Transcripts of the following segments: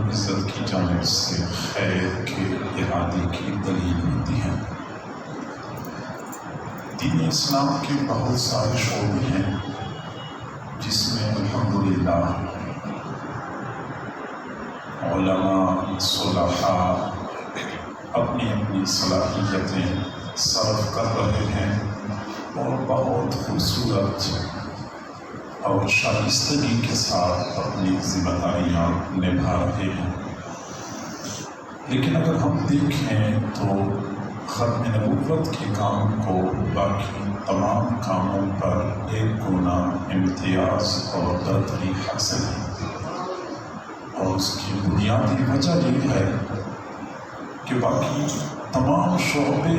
العزت کی جانب سے خیر کے ارادے کی دلیل ہوتی ہے۔ دین اسلام کے بہت سارے شعبے ہیں جس میں الحمدللہ علماء صلحاء اپنی اپنی صلاحیتیں صرف کر رہے ہیں اور بہت خوبصورت اور شائستگی کے ساتھ اپنی ذمہ داریاں نبھا رہے ہیں۔ لیکن اگر ہم دیکھیں تو ختم نبوت کے کام کو باقی تمام کاموں پر ایک گنا امتیاز اور برتری حاصل ہے، اور اس کی بنیادی وجہ یہ ہے کہ باقی تمام شعبے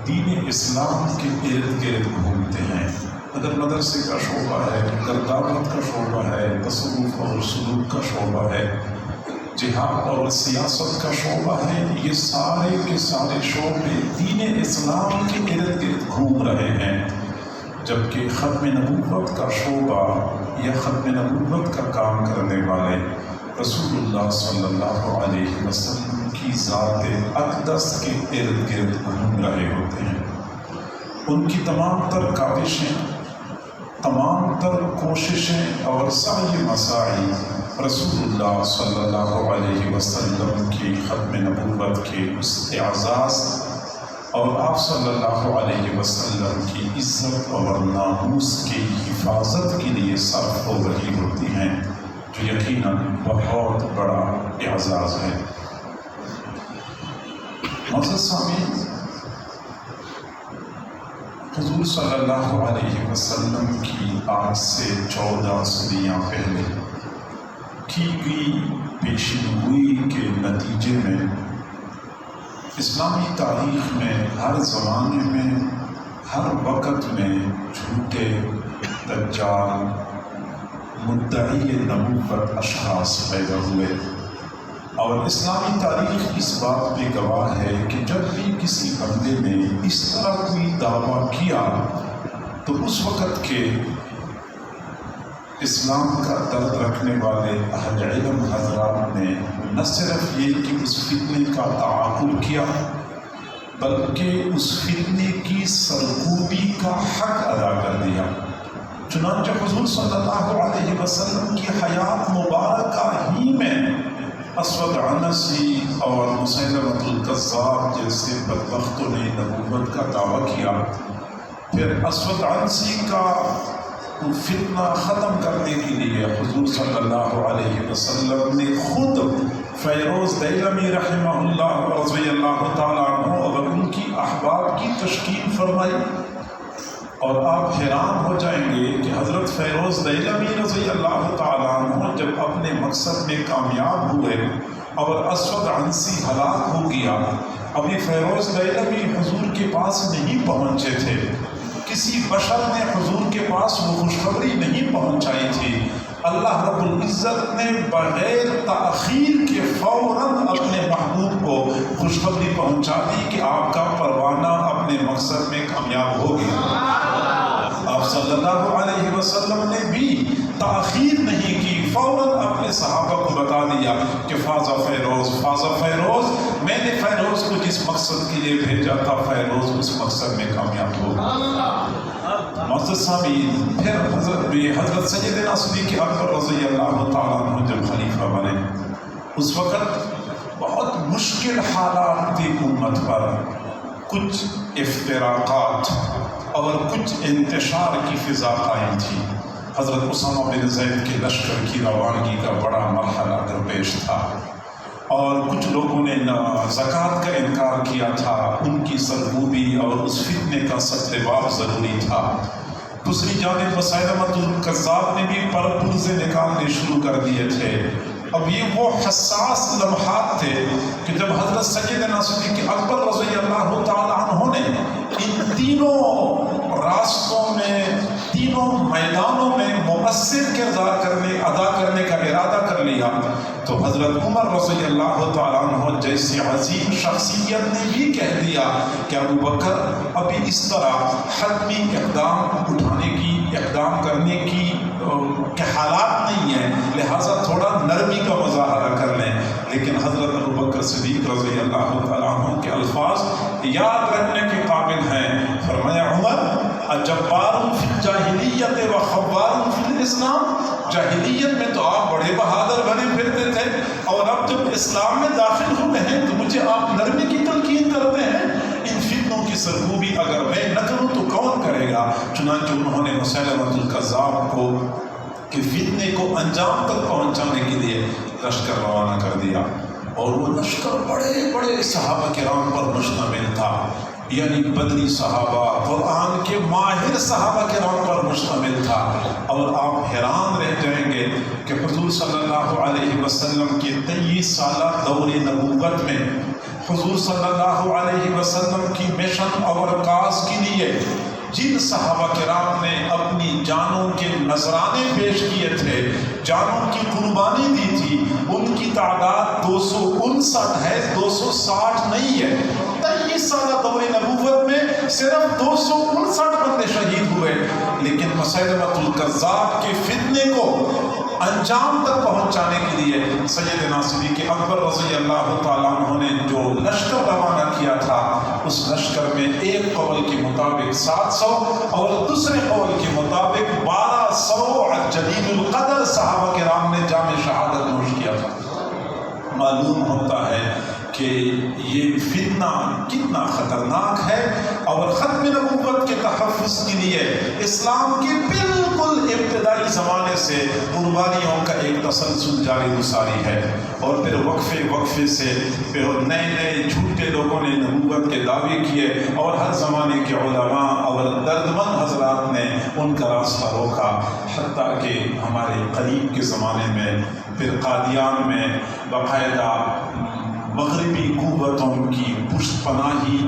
دین اسلام کے ارد گرد گھومتے ہیں۔ اگر مدرسے کا شعبہ ہے، اگر دعوت کا شعبہ ہے، تصوف اور سلوک کا شعبہ ہے، جہاد اور سیاست کا شعبہ ہے، یہ سارے کے سارے شعبے دین اسلام کے ارد گرد گھوم رہے ہیں، جبکہ ختم نبوت کا شعبہ یا ختم نبوت کا کام کرنے والے رسول اللہ صلی اللہ علیہ وسلم کی ذات اقدس کے ارد گرد گھوم رہے ہوتے ہیں۔ ان کی تمام تر کاوشیں، تمام تر کوششیں اور سعی مساعی رسول اللہ صلی اللہ علیہ وسلم کی ختم نبوت کے اس اعزاز اور آپ صلی اللہ علیہ وسلم کی عزت اور ناموس کی حفاظت کے لیے صرف ہو رہی ہوتی ہیں، جو یقیناً بہت بڑا اعزاز ہے۔ معزز سامعین، حضور صلی اللہ علیہ وسلم کی آج سے 14 صدیاں پہلے کی گئی پیشین گوئی کے نتیجے میں اسلامی تاریخ میں ہر زمانے میں ہر وقت میں جھوٹے دجال مدعی نبوت اشخاص پیدا ہوئے، اور اسلامی تاریخ اس بات پہ گواہ ہے کہ جب بھی کسی بندے نے اس طرح کوئی دعویٰ کیا تو اس وقت کے اسلام کا درد رکھنے والے اہل علم حضرات نے نہ صرف یہ کہ اس فتنے کا تعاقب کیا، بلکہ اس فتنے کی سرکوبی کا حق ادا کر دیا۔ چنانچہ حضور صلی اللہ علیہ وسلم کی حیات مبارکہ ہی میں اسود عنسی اور مسیلمۃ الکذاب جیسے بدبختوں نے نبوت کا دعویٰ کیا۔ پھر اسود عنسی کا فتنہ ختم کرنے کے لیے حضور صلی اللہ علیہ وسلم نے خود فیروز دیلمی رحمہ اللہ رضی اللہ تعالیٰ عنہ اور ان کی احباب کی تشکیل فرمائی، اور آپ حیران ہو جائیں گے کہ حضرت فیروز دیلمی رضی اللہ تعالیٰ عنہ جب اپنے مقصد میں کامیاب ہوئے اور اسود عنسی ہلاک ہو گیا، ابھی فیروز دیلمی حضور کے پاس نہیں پہنچے تھے، کسی بشر نے حضور کے پاس وہ خوشخبری نہیں پہنچائی تھی۔ اللہ رب العزت نے بغیر تاخیر کے فوراً اپنے محبوب کو خوشخبری پہنچا دی کہ آپ کا پروانہ اپنے مقصد میں کامیاب ہو گیا۔ آپ صلی اللہ علیہ وسلم نے بھی تاخیر نہیں کی، فوراً اپنے صحابہ کو بتا دیا کہ فازہ فیروز، میں نے فیروز کو جس مقصد کے لیے بھیجا تھا، فیروز اس مقصد میں کامیاب ہو گیا۔ معزز سامعین، پھر حضرت سیدنا صدیق اکبر رضی اللہ تعالیٰ عنہ جب خلیفہ بنے، اس وقت بہت مشکل حالات تھی امت پر، کچھ افتراقات اور کچھ انتشار کی فضا قائم تھی۔ حضرت اسامہ بن زید کے لشکر کی روانگی کا بڑا مرحلہ درپیش تھا، اور کچھ لوگوں نے زکوٰۃ کا انکار کیا تھا، ان کی سرکوبی اور اس فتنے کا سترباب ضروری تھا۔ دوسری جانب مسیلمۃ الکذاب نے بھی پرپرزے نکالنے شروع کر دیے تھے۔ اب یہ وہ حساس لمحات تھے کہ جب حضرت سیدنا صدیق اکبر رضی اللہ تعالیٰ عنہ نے ان تینوں راستوں میں، تینوں میدانوں میں مؤثر کردار ادا کرنے کا ارادہ کر لیا، تو حضرت عمر رضی اللہ تعالیٰ عنہ جیسی عظیم شخصیت نے بھی کہہ دیا کہ ابو بکر ابھی اس طرح حتمی اقدام کرنے کی حالات نہیں ہیں، لہٰذا تھوڑا نرمی کا مظاہرہ کر لیں۔ لیکن حضرت ابوبکر صدیق رضی اللہ تعالیٰ عنہ کے الفاظ یاد رکھنے کے قابل ہیں. فرمایا عمر اجبار فی الجاہلیت و خوار فی الاسلام، جاہلیت میں تو آپ بڑے بہادر بنے پھرتے تھے اور اب جب اسلام میں داخل ہوئے ہیں تو مجھے آپ نرمی کی تلقین کرتے ہیں. ان فتنوں کی سرکوبی اگر میں نہ کروں تو کون کرے گا؟ چنانچہ انہوں نے مسیلمۃ الکذاب کو کہ فتنے کو انجام تک پہنچانے کے لیے لشکر روانہ کر دیا، اور وہ لشکر بڑے بڑے صحابہ کرام پر مشتمل تھا، یعنی بدری صحابہ، قرآن کے ماہر صحابہ کرام پر مشتمل تھا. اور آپ حیران رہ جائیں گے کہ حضور صلی اللہ علیہ وسلم کے 23 سالہ دور نبوت میں حضور صلی اللہ علیہ وسلم کی مشن اور کاز کے لیے جن صحابہ کرام نے اپنی جانوں کے نذرانے پیش کیے تھے، جانوں کی قربانی دی تھی، ان کی تعداد 259 ہے، 260 نہیں ہے. 23 سالہ دور نبوت میں صرف 259 بندے شہید ہوئے. لیکن مسیلمۃ الکذاب کے فتنے کو انجام تک پہنچانے کے لیے سیدنا صدیق اکبر رضی اللہ تعالیٰ عنہ نے جو لشکر روانہ کیا تھا، اس لشکر میں ایک قول کے مطابق 700 اور دوسرے قول کے مطابق 1200 جلیل القدر صحابہ کرام نے جام شہادت نوش کیا تھا. معلوم ہوتا ہے کہ یہ فتنہ کتنا خطرناک ہے، اور ختم نبوت کے تحفظ کے لیے اسلام کے بالکل ابتدائی زمانے سے قربانیوں کا ایک تسلسل جاری گزاری ہے. اور پھر وقفے سے پھر نئے جھوٹے لوگوں نے نبوت کے دعوے کیے، اور ہر زمانے کے علماء اور دردمند حضرات نے ان کا راستہ روکا، حتیٰ کہ ہمارے قریب کے زمانے میں پھر قادیان میں باقاعدہ مغربی قوتوں کی پشت پناہی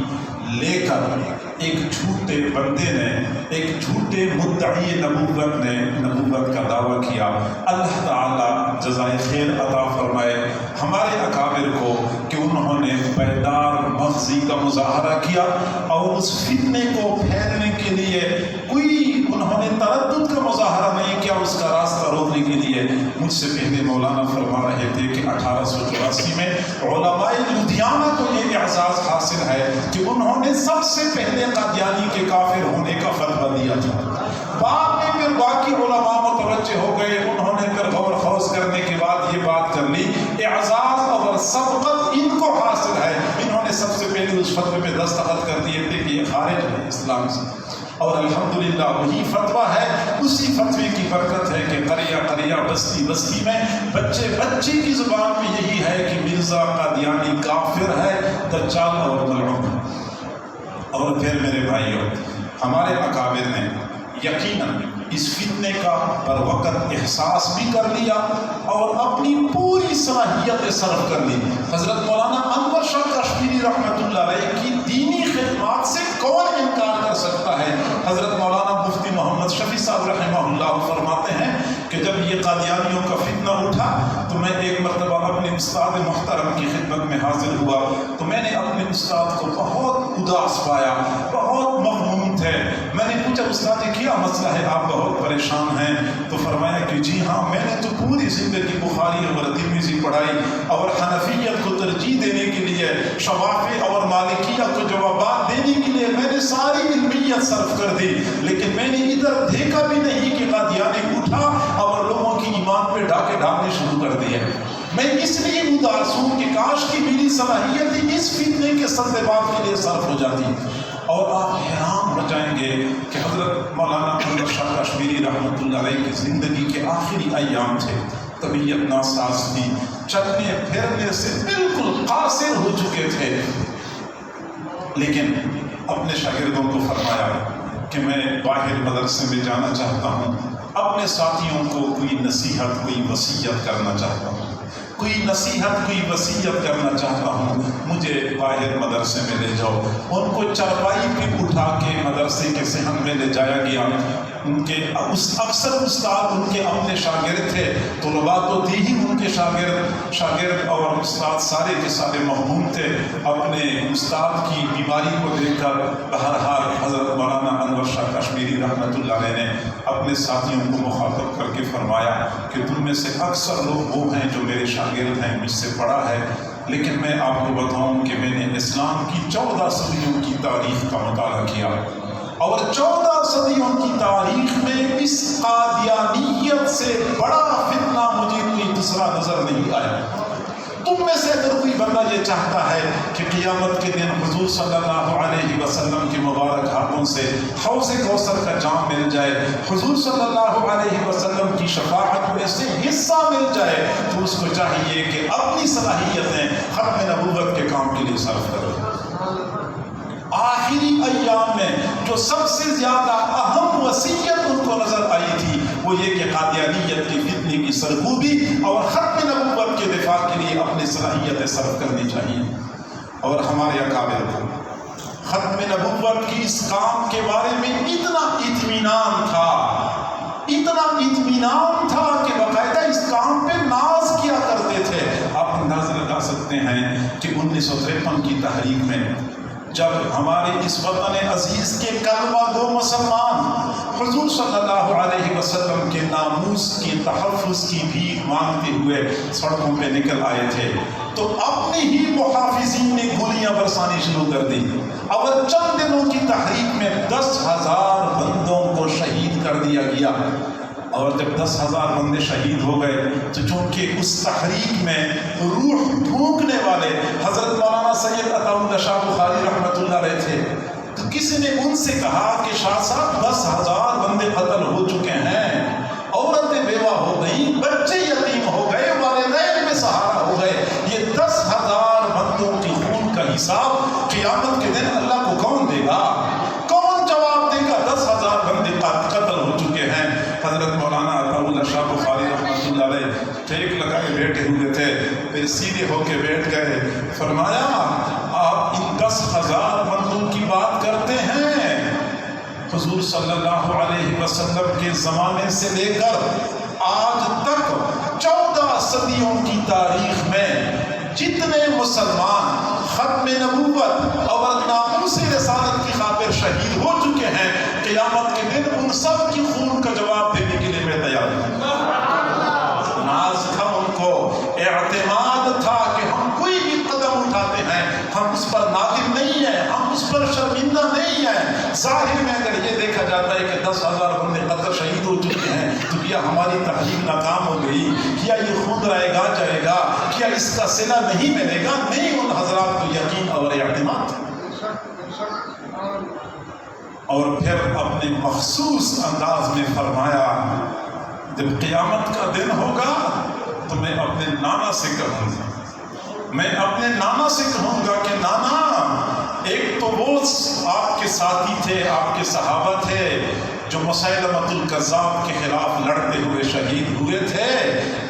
لے کر ایک جھوٹے بندے نے، ایک جھوٹے مدعی نبوت نے نبوت کا دعویٰ کیا. اللہ تعالیٰ جزائے خیر عطا فرمائے ہمارے اکابر کو کہ انہوں نے بیدار مغزی کا مظاہرہ کیا، اور اس فتنے کو پھیلنے کے لیے کوئی انہوں نے تردد کا مظاہرہ نہیں کیا اس کا راستہ روکنے کے لیے. مجھ سے پہلے مولانا فرما رہے تھے کہ 1884 میں علماء لدھیانہ کو یہ اعزاز حاصل ہے کہ انہوں نے سب سے پہلے قادیانی کے کافر ہونے کا فتویٰ دیا تھا. بعد میں پھر باقی علماء متوجہ ہو گئے، انہوں نے پھر غور خوض کرنے کے بعد یہ بات کر لی. اعزاز اور سبقت ان کو حاصل ہے، انہوں نے سب سے پہلے اس فتوے پہ دستخط کر دیے تھے کہ یہ خارج ہے اسلام سے، اور الحمدللہ وہی فتویٰ ہے. اسی فتوے کی برکت ہے کہ قریہ بستی بستی میں بچے کی زبان میں یہی ہے کہ مرزا قادیانی کافر ہے، دجال اور ملعون. اور پھر میرے بھائیوں، ہمارے اکابر نے یقیناً اس فتنے کا بر وقت احساس بھی کر لیا اور اپنی پوری صلاحیت صرف کر لی. حضرت مولانا انور شاہ کشمیری رحمۃ اللہ علیہ کی دینی خدمات سے کون انکار کر سکتا ہے؟ حضرت مولانا مفتی محمد شفیع صاحب رحمہ اللہ فرماتے ہیں کہ جب یہ قادیانیوں کا فتنہ اٹھا تو میں ایک مرتبہ اپنے استاد محترم کی خدمت میں حاضر ہوا، تو میں نے اپنے استاد کو بہت اداس پایا، بہت مغموم تھے. میں نے پوچھا استاد کیا مسئلہ ہے، آپ بہت پریشان ہیں؟ تو فرمایا کہ جی ہاں، میں نے تو پوری زندگی بخاری اور ترمذی پڑھائی اور حنفیت کو ترجیح دینے کے لیے، شوافی اور مالکیہ کو جوابات دینے کے لیے میں نے ساری علمیت صرف کر دی، لیکن میں نے ادھر دیکھا بھی نہیں کہ قادیانی اٹھا اور لوگوں کی ایمان پہ ڈاکے ڈالنے شروع کر دیے. میں اس لیے اداس ہوں کہ کاش کی میری صلاحیت اس فتنے کے سدباب کے لیے صرف ہو جاتی. اور آپ حیران ہو جائیں گے کہ حضرت مولانا انور شاہ کشمیری رحمۃ اللہ علیہ کی زندگی کے آخری ایام تھے، طبیعت ناساز تھی، چلنے پھرنے سے بالکل قاصر ہو چکے تھے، لیکن اپنے شاگردوں کو فرمایا کہ میں باہر مدرسے میں جانا چاہتا ہوں، اپنے ساتھیوں کو کوئی نصیحت، کوئی وصیت کرنا چاہتا ہوں، کوئی وصیت کرنا چاہتا ہوں، مجھے باہر مدرسے میں لے جاؤ. ان کو چارپائی پہ اٹھا کے مدرسے کے صحن میں لے جایا گیا. ان کے اکثر استاد ان کے اپنے شاگرد تھے، طلباء تو تھی ہی ان کے شاگرد اور استاد سارے کے سارے محبوب تھے۔ اپنے استاد کی بیماری کو دیکھ کر بہرحال حضرت مولانا انور شاہ کشمیری رحمۃ اللہ علیہ نے اپنے ساتھیوں کو مخاطب کر کے فرمایا کہ تم میں سے اکثر لوگ وہ ہیں جو میرے شاگرد ہیں، مجھ سے پڑھا ہے، لیکن میں آپ کو بتاؤں کہ میں نے اسلام کی 14 صدیوں کی تاریخ کا مطالعہ کیا، اور 14 صدیوں کی تاریخ میں اس قادیانیت سے بڑا فتنہ مجھے کوئی دوسرا نظر نہیں آیا۔ تم میں سے اگر کوئی بندہ یہ چاہتا ہے کہ قیامت کے دن حضور صلی اللہ علیہ وسلم کے مبارک ہاتھوں سے حوض کوثر کا جام مل جائے، حضور صلی اللہ علیہ وسلم کی شفاعت میں سے حصہ مل جائے، تو اس کو چاہیے کہ اپنی صلاحیتیں ختم نبوت کے کام کے لیے صرف کرے۔ آخری ایام میں جو سب سے زیادہ اہم وصیت ان کو نظر آئی تھی وہ یہ کہ قادیانیت کی فتنے کی سرکوبی اور ختم نبوت کے دفاع کے لیے اپنی صلاحیتیں صرف کرنی چاہیے۔ اور ہمارے اکابر کو ختم نبوت کی اس کام کے بارے میں اتنا اطمینان تھا کہ باقاعدہ اس کام پہ ناز کیا کرتے تھے۔ آپ اندازہ لگا سکتے ہیں کہ 1953 کی تحریک میں جب ہمارے اس وطن عزیز کے کلمہ گو مسلمان حضور صلی اللہ علیہ وسلم کے ناموس کے تحفظ کی بھیک مانگتے ہوئے سڑکوں پہ نکل آئے تھے، تو اپنے ہی محافظین نے گولیاں برسانی شروع کر دی، اور چند دنوں کی تحریک میں 10,000 بندوں کو شہید کر دیا گیا۔ اور جب 10,000 بندے شہید ہو گئے تو چونکہ اس تحریک میں روح پھونکنے والے حضرت مولانا سید عطا اللہ شاہ بخاری رحمۃ اللہ علیہ تھے، تو کسی نے ان سے کہا کہ شاہ صاحب 10,000 بندے قتل ہو چکے ہیں، عورتیں بیوہ ہو گئیں، بچے یتیم ہو گئے، والدین میں سہارا ہو گئے، یہ 10,000 بندوں کی خون کا حساب قیامت کے دن اللہ کو کون دے گا؟ کون جواب دے گا؟ 10,000 بندے قتل ہو چکے ہیں۔ حضرت مولانا عطا اللہ شاہ بخاری رحمۃ اللہ علیہ ٹیک لگائے بیٹھے ہوئے تھے، پھر سیدھے ہو کے بیٹھ گئے، فرمایا آپ ان 10,000 بندوں کی بات کرتے ہیں، حضور صلی اللہ علیہ وسلم کے زمانے سے لے کر آج تک 14 صدیوں کی تاریخ میں جتنے مسلمان ختم نبوت اور ناموس رسالت کی خاطر شہید ہو چکے ہیں، قیامت کے دن ان سب کی خون کا جواب دینے کے لیے میں تیار ہوں۔ ناز تھا ان کو، اعتماد تھا کہ ہم کوئی بھی قدم اٹھاتے ہیں ہم اس پر نادم نہیں ہیں، ہم اس پر شرمندہ نہیں ہیں۔ ظاہر میں اگر یہ دیکھا جاتا ہے کہ 10,000 بندے قتل شہید ہو چکے ہیں تو کیا ہماری تحریک ناکام ہو گئی؟ کیا یہ خود رائے گا جائے گا؟ کیا اس کا صلہ نہیں ملے گا؟ نہیں، ان حضرات کو یقین اور اعتماد تھا۔ اور پھر اپنے مخصوص انداز میں فرمایا جب قیامت کا دن ہوگا تو میں اپنے نانا سے کہوں گا، میں اپنے نانا سے کہوں گا کہ نانا، ایک تو وہ آپ کے ساتھی تھے، آپ کے صحابہ تھے جو مسیلمۃ الکذاب کے خلاف لڑتے ہوئے شہید ہوئے تھے،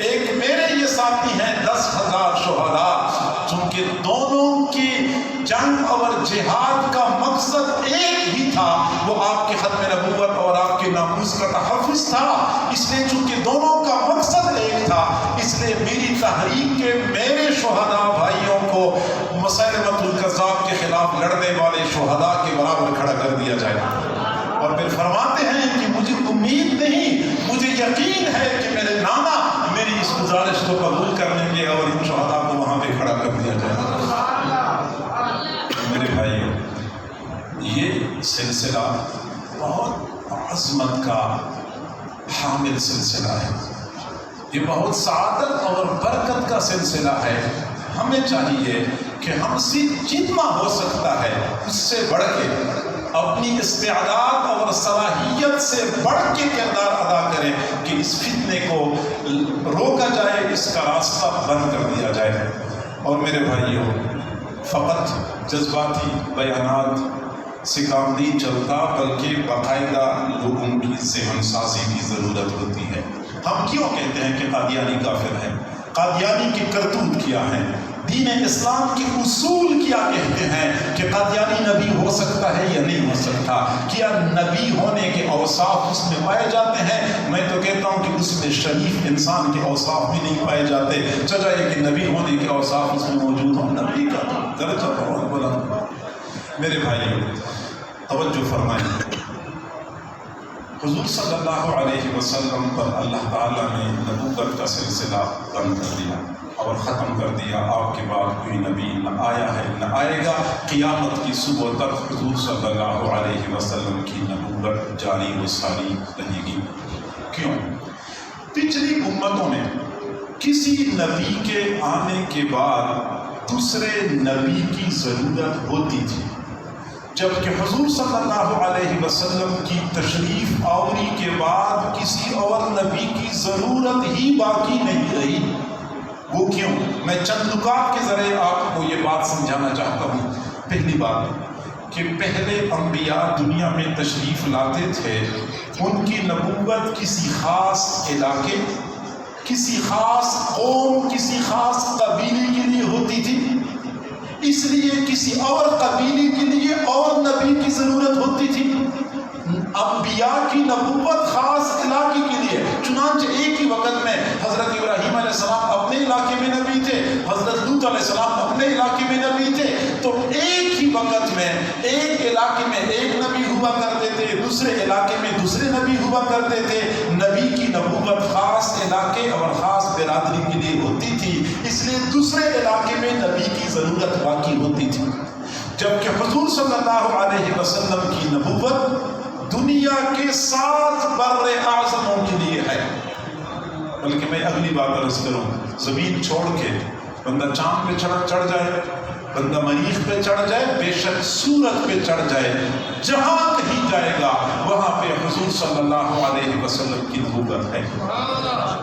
ایک میرے یہ ساتھی ہیں 10,000 شہداء، چونکہ دونوں کی جنگ اور جہاد کا مقصد ایک ہی تھا، وہ آپ کے ختم نبوت اور آپ کے ناموس کا تحفظ تھا، اس لیے چونکہ دونوں کا مقصد ایک تھا، اس لیے میری تحریک کے میرے شہداء بھائیوں کو مسیلمۃ الکذاب کے خلاف لڑنے والے شہداء کے برابر کھڑا کر دیا جائے۔ اور پھر فرماتے ہیں کہ مجھے امید نہیں، مجھے یقین ہے کہ میرے نانا میری اس گزارش کو قبول کر لیں گے اور ان شہداء کو وہاں پہ کھڑا کر دیا جائے گا۔ میرے بھائیو، یہ سلسلہ بہت عظمت کا حامل سلسلہ ہے، یہ بہت سعادت اور برکت کا سلسلہ ہے۔ ہمیں چاہیے کہ ہم سے جتنا ہو سکتا ہے اس سے بڑھ کے اپنی استعداد اور صلاحیت سے بڑھ کے کردار ادا کریں کہ اس فتنے کو روکا جائے، اس کا راستہ بند کر دیا جائے۔ اور میرے بھائیوں، فقط جذباتی بیانات سے کام نہیں چلتا، بلکہ باقاعدہ لوگوں کی ذہن سازی کی ضرورت ہوتی ہے۔ ہم کیوں کہتے ہیں کہ قادیانی کافر ہے؟ قادیانی کے کرتوت کیا ہے، دین اسلام کے اصول کیا کہتے ہیں کہ قادیانی نبی ہو سکتا ہے یا نہیں ہو سکتا، کیا نبی ہونے کے اوصاف اس میں پائے جاتے ہیں؟ میں تو کہتا ہوں کہ اس میں شریف انسان کے اوصاف بھی نہیں پائے جاتے، چلا یہ کہ نبی ہونے کے اوصاف اس میں موجود ہوں، نبی کا درجہ بہت بلند۔ میرے بھائیوں توجہ فرمائیں، حضور صلی اللہ علیہ وسلم پر اللہ تعالیٰ نے نبوت کا سلسلہ بند کر دیا اور ختم کر دیا۔ آپ کے بعد کوئی نبی نہ آیا ہے نہ آئے گا، قیامت کی صبح تک حضور صلی اللہ علیہ وسلم کی نبوت جاری و ساری رہے گی۔ کیوں؟ پچھلی امتوں میں کسی نبی کے آنے کے بعد دوسرے نبی کی ضرورت ہوتی تھی، جبکہ حضور صلی اللہ علیہ وسلم کی تشریف آوری کے بعد کسی اور نبی کی ضرورت ہی باقی نہیں رہی۔ وہ کیوں؟ میں چند نکات کے ذریعے آپ کو یہ بات سمجھانا چاہتا ہوں۔ پہلی بات کہ پہلے انبیاء دنیا میں تشریف لاتے تھے، ان کی نبوت کسی خاص علاقے، کسی خاص قوم، کسی خاص قبیلے کے لیے ہوتی تھی، اس لیے کسی اور قبیلے کے لیے اور نبی کی ضرورت ہوتی تھی۔ انبیاء کی نبوت خاص علاقے کے لیے، چنانچہ ایک ہی وقت میں حضرت ابراہیم علیہ السلام اپنے علاقے میں نبی تھے، حضرت لوط علیہ السلام اپنے علاقے میں نبی تھے، تو ایک ہی وقت میں ایک علاقے میں ایک نبی ہوا کرتے تھے، دوسرے علاقے میں دوسرے نبی ہوا کرتے تھے۔ نبی کی نبوت خاص علاقے اور خاص برادری کے لیے ہوتی تھی، اس لیے دوسرے علاقے میں نبی کی ضرورت باقی ہوتی تھی، جبکہ حضور صلی اللہ علیہ وسلم کی نبوت دنیا کے 7 بر اعظموں کے لیے ہے۔ بلکہ میں اگلی بات عرض کروں، زمین چھوڑ کے بندہ چاند پہ چڑھ جائے، بندہ مریخ پہ چڑھ جائے، بے شک سورج پہ چڑھ جائے، جہاں کہیں جائے گا وہاں پہ حضور صلی اللہ علیہ وسلم کی نبوت ہے۔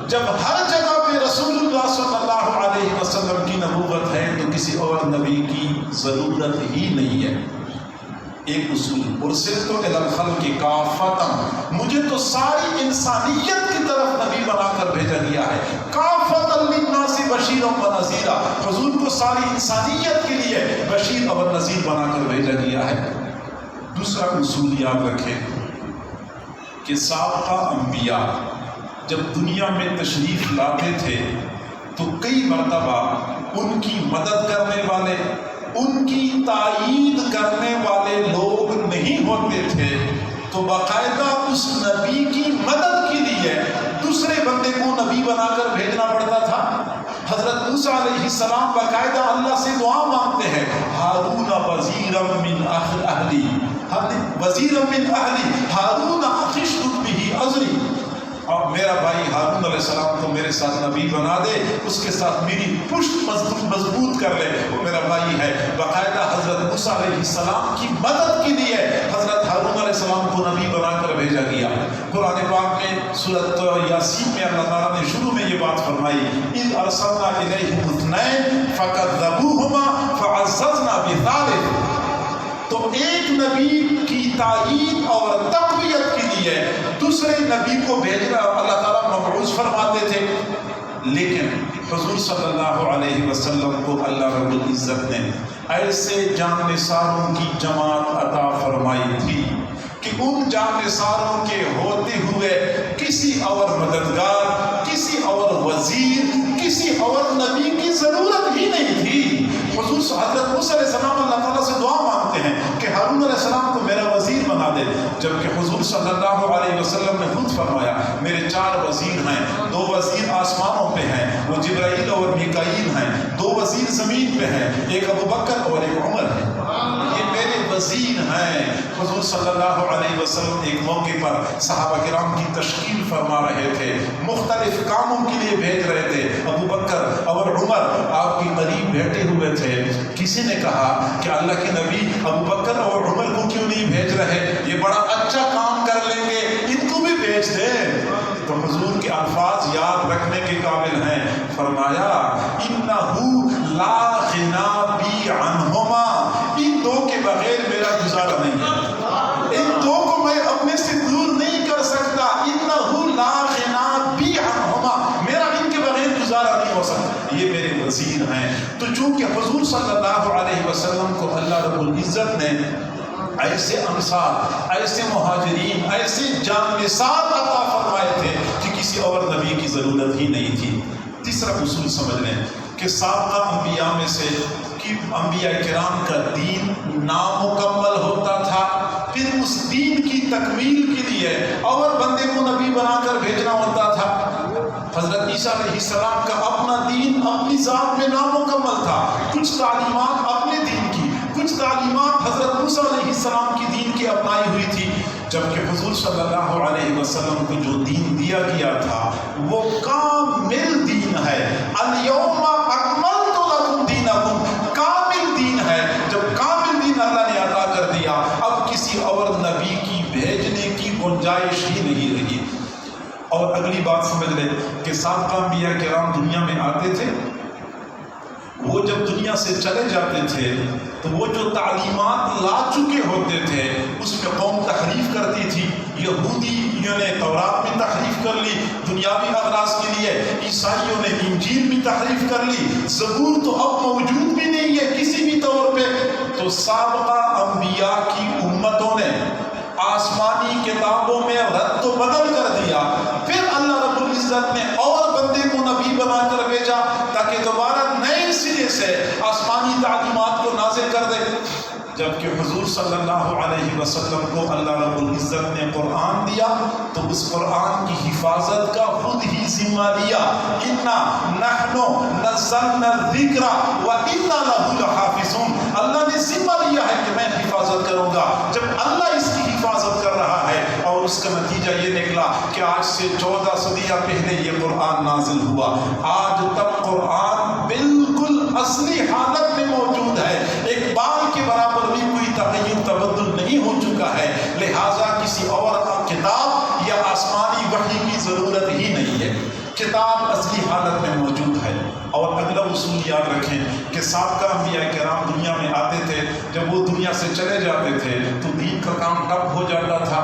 جب ہر جگہ پہ رسول اللہ صلی اللہ علیہ وسلم کی نبوت ہے تو کسی اور نبی کی ضرورت ہی نہیں ہے۔ ایک اصول، ارسلت الی الخلق کافۃ، مجھے تو ساری انسانیت کی طرف نبی بنا کر بھیجا گیا ہے، کافۃ للناس بشیرا ونذیرا، حضور کو ساری انسانیت کے لیے بشیر اور نذیر بنا کر بھیجا گیا ہے۔ دوسرا اصول یاد رکھیں کہ سابقہ انبیاء جب دنیا میں تشریف لاتے تھے تو کئی مرتبہ ان کی مدد کرنے والے، ان کی تائید کرنے والے لوگ نہیں ہوتے تھے، تو باقاعدہ اس نبی کی مدد کے لیے دوسرے بندے کو نبی بنا کر بھیجنا پڑتا تھا۔ حضرت موسیٰ علیہ السلام باقاعدہ اللہ سے دعا مانگتے ہیں، ہارون وزیرا من اہلی، وزیرا من اہلی ہارون اخی اشدد بہ ازری، اور میرا بھائی ہارون علیہ السلام کو میرے ساتھ نبی بنا دے، اس کے ساتھ میری پشت مضبوط کر لے، وہ میرا بھائی ہے۔ باقاعدہ حضرت موسیٰ علیہ السلام کی مدد کے لیے حضرت ہارون علیہ السلام کو نبی بنا کر بھیجا گیا۔ قرآن پاک میں سورۃ یاسین میں اللہ تعالیٰ نے شروع میں یہ بات فرمائی، اذ ارسلنا الیہم اثنین فکذبوہما فعززنا بثالث، تو ایک نبی کی تائید اور تقویت کے لیے دوسرے نبی کو بھیجنا اللہ تعالیٰ مبعوث فرماتے تھے، لیکن حضور صلی اللہ علیہ وسلم کو اللہ رب العزت نے ایسے جانثاروں کی جماعت عطا فرمائی تھی کہ ان جانثاروں کے ہوتے ہوئے کسی اور مددگار، کسی اور وزیر، کسی اور نبی کی ضرورت ہی نہیں تھی۔ حضور حضرت موسیٰ علیہ السلام اللہ تعالیٰ سے دعا مانگتے ہیں کہ ہارون علیہ السلام کو میرا وزیر بنا دے، جبکہ حضور صلی اللہ علیہ وسلم نے خود فرمایا میرے 4 وزیر ہیں، 2 وزیر آسمانوں پہ ہیں، وہ جبرائیل اور میکائیل ہیں، 2 وزیر زمین پہ ہیں، ایک ابو بکر اور ایک عمر ہے، یہ میرے وزیر ہیں۔ حضور صلی اللہ علیہ وسلم ایک موقع پر صحابہ کرام کی تشکیل فرما رہے تھے، مختلف کاموں کے لیے بھیج رہے تھے، ابو بکر اور عمر آپ کے قریب بیٹھے ہوئے تھے۔ کسی نے کہا کہ اللہ کے نبی ابو بکر اور عمر کو کیوں نہیں بھیج رہے، یہ بڑا اچھا کام کر لیں گے، ان کو بھی بھیج دیں۔ تو حضور کے الفاظ یاد رکھنے کے قابل ہیں، فرمایا انہ لا غنا بی عنہما، ان 2 کے بغیر میرا گزارا نہیں ہے، ان 2 کو میں اپنے سے دور نہیں کر سکتا، انہ لا غنا بی عنہما، میرا ان کے بغیر گزارا نہیں ہو سکتا۔ دین ہیں۔ تو چونکہ حضور صلی اللہ علیہ وسلم کو اللہ رب العزت نے ایسے انصار، ایسے مہاجرین، ایسے جان نثار عطا فرمائے تھے کہ کسی اور نبی کی ضرورت ہی نہیں تھی۔ تیسرا اصول سمجھ لیں کہ سابقہ انبیاء میں سے کہ انبیاء کرام کا دین نامکمل ہوتا تھا، پھر اس دین کی تکمیل کے لیے اور بندے کو نبی بنا کر بھیجنا ہوتا تھا۔ حضرت عیسیٰ علیہ السلام کا اپنا دین اپنی ذات میں نامکمل تھا، کچھ تعلیمات اپنے دین کی، کچھ تعلیمات حضرت موسیٰ علیہ السلام کی دین کی اپنائی ہوئی تھی، جبکہ حضور صلی اللہ علیہ وسلم کو جو دین دیا گیا تھا وہ کامل دین ہے۔ الیوم اکملت لکم دینکم، کامل دین ہے۔ جب کامل دین اللہ نے عطا کر دیا، اب کسی اور نبی کی بھیجنے کی گنجائش ہی نہیں رہی۔ اور اگلی بات سمجھ لیں کہ سابقہ انبیاء کرام دنیا میں آتے تھے، وہ جب دنیا سے چلے جاتے تھے تو وہ جو تعلیمات لا چکے ہوتے تھے اس میں قوم تحریف کرتی تھی۔ یہودیوں نے تورات میں تحریف کر لی دنیاوی اغراض کے لیے، عیسائیوں نے انجیل بھی تحریف کر لی، زبور تو اب موجود بھی نہیں ہے کسی بھی طور پہ۔ تو سابقہ انبیاء کی امتوں نے آسمانی کتابوں میں رد و بدل کر دیا، پھر اللہ رب العزت نے اور بندے کو نبی بنا کر بھیجا تاکہ دوبارہ نئے سرے سے آسمانی تعلیمات کو نازل کر دے۔ جبکہ حضور صلی اللہ علیہ وسلم کو اللہ رب العزت نے قرآن دیا تو اس قرآن کی حفاظت کا خود ہی ذمہ لیا۔ انا نحن نزلنا الذکر وانا له لحافظون، اللہ نے ذمہ لیا ہے کہ میں حفاظت کروں گا۔ جب اللہ اس کی حفاظت کر رہا ہے اور اس کا نتیجہ یہ نکلا کہ آج سے 14 صدیاں پہلے یہ قرآن نازل ہوا، آج تک قرآن بالکل اصلی حالت میں موجود ہے، ایک بال کے برابر بھی کوئی تغیر تبدل نہیں ہو چکا ہے، لہٰذا کسی اور کتاب یا آسمانی وحی کی ضرورت ہی نہیں ہے، کتاب اصلی حالت میں موجود ہے۔ اور اگلا اصول یاد رکھیں کہ سابقہ انبیاء کرام دنیا میں آتے تھے، جب وہ دنیا سے چلے جاتے تھے تو دین کا کام ٹھپ ہو جاتا تھا،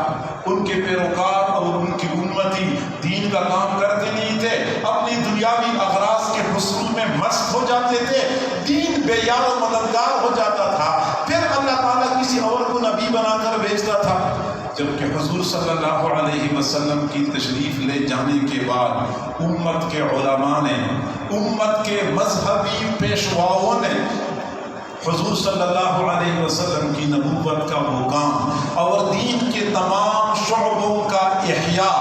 ان کے پیروکار اور ان کی امتی دین کا کام کرتے نہیں تھے، اپنی دنیاوی اغراض کے حصول میں مست ہو جاتے تھے، دین بے یار و مددگار ہو جاتا تھا، پھر اللہ تعالیٰ کسی اور کو نبی بنا کر بھیجتا تھا۔ جبکہ حضور صلی اللہ علیہ وسلم کی تشریف لے جانے کے بعد امت کے علماء نے، امت کے مذہبی پیشواؤں نے حضور صلی اللہ علیہ وسلم کی نبوت کا وہ کام اور دین کے تمام شعبوں کا احیاء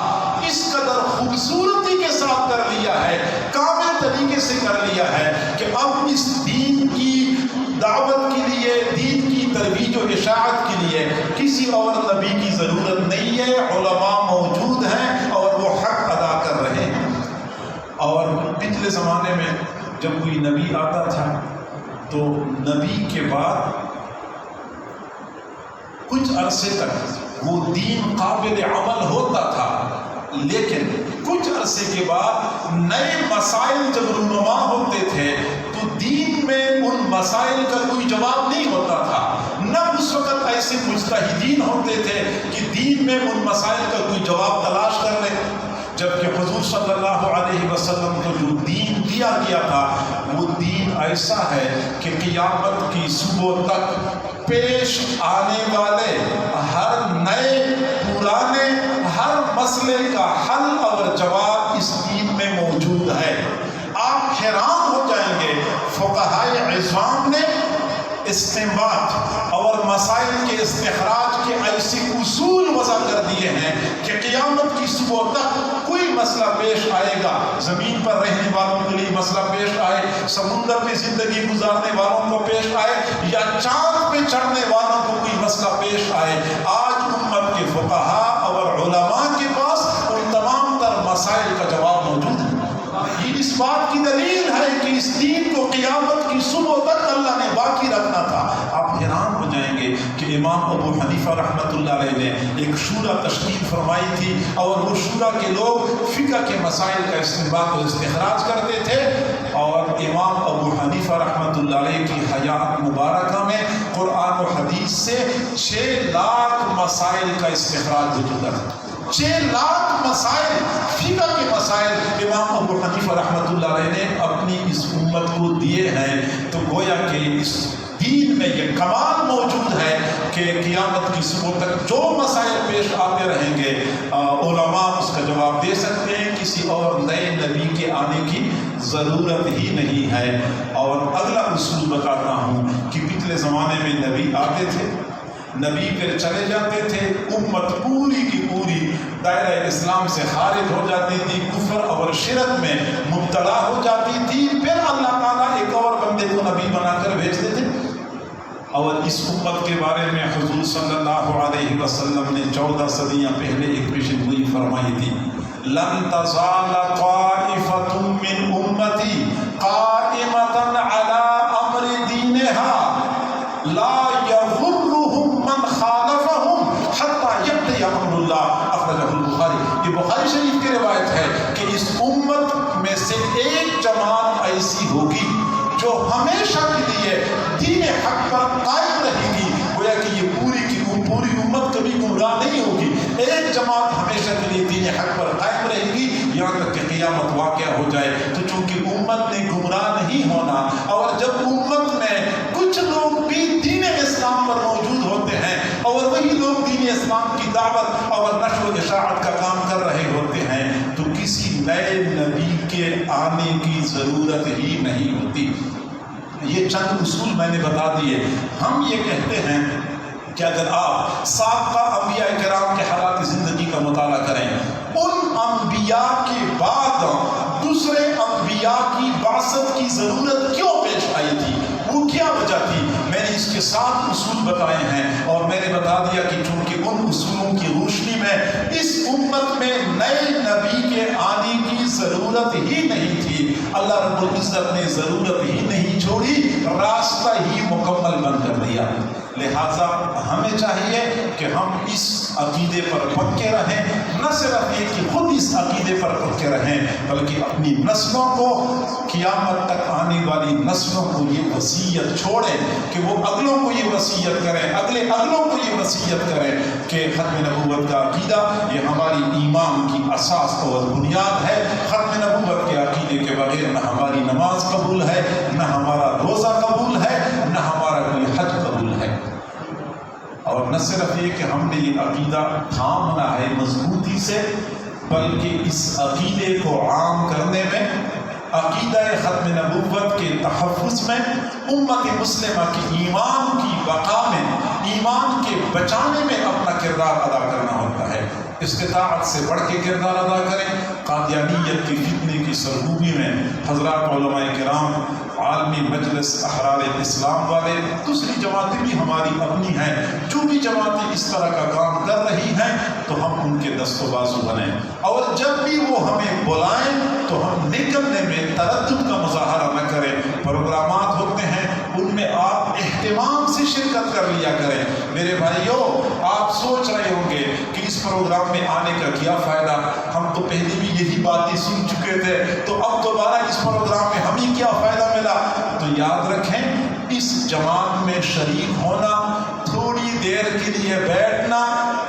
اس قدر خوبصورتی کے ساتھ کر لیا ہے، کامل طریقے سے کر لیا ہے کہ اب اس دین کی دعوت کے لیے، دین کی ترویج و اشاعت کے لیے کسی اور نبی کی ضرورت نہیں ہے، علماء موجود ہیں اور وہ حق ادا کر رہے ہیں۔ اور پچھلے زمانے میں جب کوئی نبی آتا تھا تو نبی کے بعد کچھ عرصے تک وہ دین قابل عمل ہوتا تھا، لیکن کچھ عرصے کے بعد نئے مسائل جب رونما ہوتے تھے تو دین میں ان مسائل کا کوئی جواب نہیں ہوتا تھا، نہ اس وقت ایسے مجتہدین ہوتے تھے کہ دین میں ان مسائل کا کوئی جواب تلاش کر لیں۔ جبکہ حضور صلی اللہ علیہ وسلم کو جو دین دیا گیا تھا وہ دین ایسا ہے کہ قیامت کی صبح تک پیش آنے والے ہر نئے پرانے ہر مسئلے کا حل اور جواب اس دین میں موجود ہے۔ آپ حیران ہو جائیں گے، فقہائے عظام نے استنباط اور مسائل کے استخراج کے ایسے اصول وضع کر دیے ہیں کہ قیامت کی صبح تک کوئی مسئلہ پیش آئے گا، زمین پر رہنے والوں کے لیے مسئلہ پیش آئے، سمندر میں زندگی گزارنے والوں کو پیش آئے، یا چاند پہ چڑھنے والوں کو کوئی مسئلہ پیش آئے، آج امت کے فقہاء اور علماء کے پاس ان تمام تر مسائل کا جواب موجود ہے۔ یہ اس بات کی دلیل ہے کہ اس دین کو قیامت کی صبح تک اللہ نے باقی رکھنا تھا۔ آپ حیران ہو جائیں گے کہ امام ابو حنیفہ رحمۃ اللہ علیہ نے ایک شورا تشکیل فرمائی تھی اور وہ شورا کے لوگ فقہ کے مسائل کا استنباط و استخراج کرتے تھے، اور امام ابو حنیفہ رحمۃ اللہ علیہ کی حیات مبارکہ میں قرآن و حدیث سے 6 لاکھ مسائل کا استخراج ہو چکا ہے۔ 6 لاکھ مسائل، فقہ کے مسائل امام ابو حنیفہ رحمۃ اللہ علیہ نے اپنی اس امت کو دیے ہیں۔ تو گویا کہ اس دین میں یہ کمال موجود ہے کہ قیامت کی صبح تک جو مسائل پیش آتے رہیں گے علماء اس کا جواب دے سکتے ہیں، کسی اور نئے نبی کے آنے کی ضرورت ہی نہیں ہے۔ اور اگلا اصول بتاتا ہوں کہ پچھلے زمانے میں نبی آتے تھے، نبی پھر چلے جاتے تھے، امت پوری کی پوری دائرہ اسلام سے خارج ہو جاتی تھی، کفر اور شرک میں مبتلا ہو جاتی تھی، پھر اللہ تعالیٰ ایک اور بندے کو نبی بنا کر بھیجتے تھے۔ اور اس امت کے بارے میں حضور صلی اللہ علیہ وسلم نے 14 صدیاں پہلے ایک پیشن گوئی فرمائی تھی، لن تزال طائفۃ من امتی قائمۃ علی امر دینها لا یضرهم من خالفهم حتی یأتی امر اللہ، اخرجہ البخاری۔ یہ بخاری شریف کی روایت ہے کہ اس امت میں سے ایک جماعت ایسی ہوگی جو ہمیشہ کے لیے دین حق پر قائم رہے گی۔ گویا کہ یہ پوری کی پوری امت کبھی گمراہ نہیں ہوگی، ایک جماعت ہمیشہ کے لیے دین حق پر قائم رہے گی یہاں تک کہ قیامت واقع ہو جائے۔ تو چونکہ امت نے گمراہ نہیں ہونا، اور جب امت میں کچھ لوگ بھی دین اسلام پر موجود ہوتے ہیں اور وہی لوگ دین اسلام کی دعوت اور نشر و اشاعت کا کام کر رہے ہوتے ہیں، تو کسی نئے نبی کے آنے کی ضرورت ہی نہیں ہوتی۔ یہ چند اصول میں نے بتا دیے۔ ہم یہ کہتے ہیں کہ اگر آپ سابقہ انبیاء کرام کے حالات زندگی کا مطالعہ کریں، ان انبیاء کے بعد دوسرے انبیاء کی بعثت کی ضرورت کیوں پیش آئی تھی، وہ کیا وجہ تھی، میں نے اس کے 7 اصول بتائے ہیں، اور میں نے بتا دیا کہ چونکہ ان اصولوں کی روشنی میں اس امت میں نئے نبی کے آنے کی ضرورت ہی نہیں تھی، اللہ رب العزت نے ضرورت ہی نہیں چھوڑی، راستہ ہی مکمل بند کر دیا۔ لہٰذا ہمیں چاہیے کہ ہم اس عقیدے پر پکے رہیں، نہ صرف یہ کہ خود اس عقیدے پر پکے رہیں بلکہ اپنی نسلوں کو، قیامت تک آنے والی نسلوں کو یہ وصیت چھوڑیں کہ وہ اگلوں کو یہ وصیت کریں، اگلے اگلوں کو یہ وصیت کریں کہ ختم نبوت کا عقیدہ یہ ہماری ایمان کی اساس اور بنیاد ہے۔ ختم نبوت کے عقیدے کے بغیر نہ ہماری نماز قبول ہے، نہ ہمارا روزہ قبول ہے، نہ ہمارا کوئی حج قبول ہے۔ اور نہ صرف یہ کہ ہم نے یہ عقیدہ تھامنا ہے مضبوطی سے، بلکہ اس عقیدے کو عام کرنے میں، عقیدہ ختم نبوت کے تحفظ میں، امت مسلمہ کی ایمان کی بقا میں، ایمان کے بچانے میں اپنا کردار ادا کرنا ہوتا ہے۔ استطاعت سے بڑھ کے کردار ادا کریں۔ قادیانیت کی فتنے کی سرگوبی میں حضرات علماء کرام، عالمی مجلس احرار اسلام والے، دوسری جماعتیں بھی ہماری اپنی ہیں، جو بھی جماعتیں اس طرح کا کام کر رہی ہیں تو ہم ان کے دست و بازو بنیں، اور جب بھی وہ ہمیں بلائیں تو ہم نکلنے میں تردد کا مظاہرہ نہ کریں۔ پروگرامات ہوتے ہیں ان میں آپ اہتمام سے شرکت کر لیا کریں۔ میرے بھائیوں، آپ سوچ رہے ہوں گے کہ اس پروگرام میں آنے کا کیا فائدہ، ہم تو پہلے بھی یہی باتیں سن چکے تھے، تو اب دوبارہ اس پروگرام میں ہمیں کیا فائدہ ملا؟ تو یاد رکھیں، اس جماعت میں شریک ہونا، تھوڑی دیر کے لیے بیٹھنا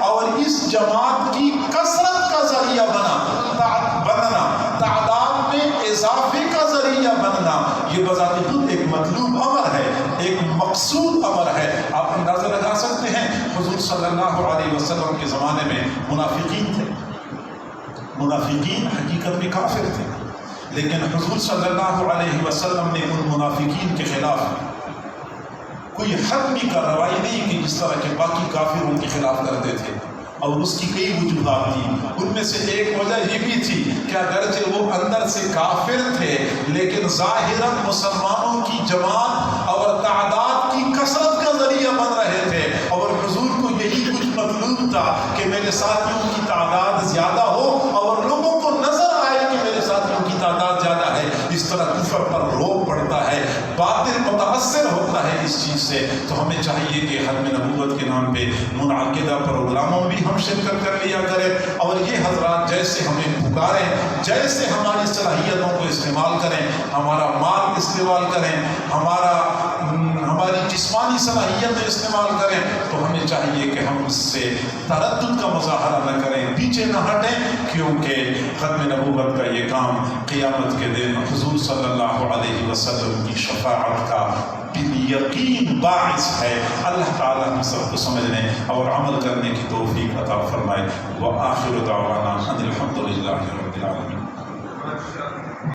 اور اس جماعت کی کثرت کا ذریعہ بننا، تعداد میں اضافے کا ذریعہ بننا، یہ بذات خود ایک مطلوب امر ہے، ایک مقصود امر ہے۔ آپ اندازہ لگا سکتے ہیں حضور صلی اللہ علیہ وسلم کے زمانے میں منافقین تھے، منافقین حقیقت میں کافر تھے، لیکن حضور صلی اللہ علیہ وسلم نے ان منافقین کے خلاف کوئی حتمی کارروائی نہیں کی جس طرح کے باقی کافروں کے خلاف کرتے تھے، اور اس کی کئی وجوہات تھیں۔ ان میں سے ایک وجہ یہ بھی تھی کہ اگرچہ وہ اندر سے کافر تھے لیکن ظاہراً مسلمانوں کی جماعت اور تعداد کی کثرت کا ذریعہ بن رہے تھے، اور حضور کو یہی کچھ مطلوب تھا کہ میرے ساتھیوں کی تعداد زیادہ ہو اور لوگوں کو نظر آئے کہ میرے ساتھیوں کی تعداد زیادہ ہے۔ اس طرح کفر پر روک پڑتا ہے، باطل متاثر ہوتا ہے اس چیز سے۔ تو ہمیں چاہیے کہ ختم نبوت کے نام پہ منعقدہ پروگراموں بھی ہم شرکت کر لیا کریں، اور یہ حضرات جیسے ہمیں پکاریں، جیسے ہماری صلاحیتوں کو استعمال کریں، ہمارا مال استعمال کریں، ہمارا ہماری جسمانی صلاحیتیں استعمال کریں تو ہمیں چاہیے کہ ہم اس سے تردد کا مظاہرہ نہ کریں، پیچھے نہ ہٹیں، کیونکہ ختم نبوت کا یہ کام قیامت کے دن حضور صلی اللہ علیہ وسلم کی شفاعت کا یقین باعث ہے۔ اللہ تعالیٰ ہم سب کو سمجھنے اور عمل کرنے کی توفیق عطا فرمائے۔ وآخر دعوانا ان الحمد للہ رب العالمین۔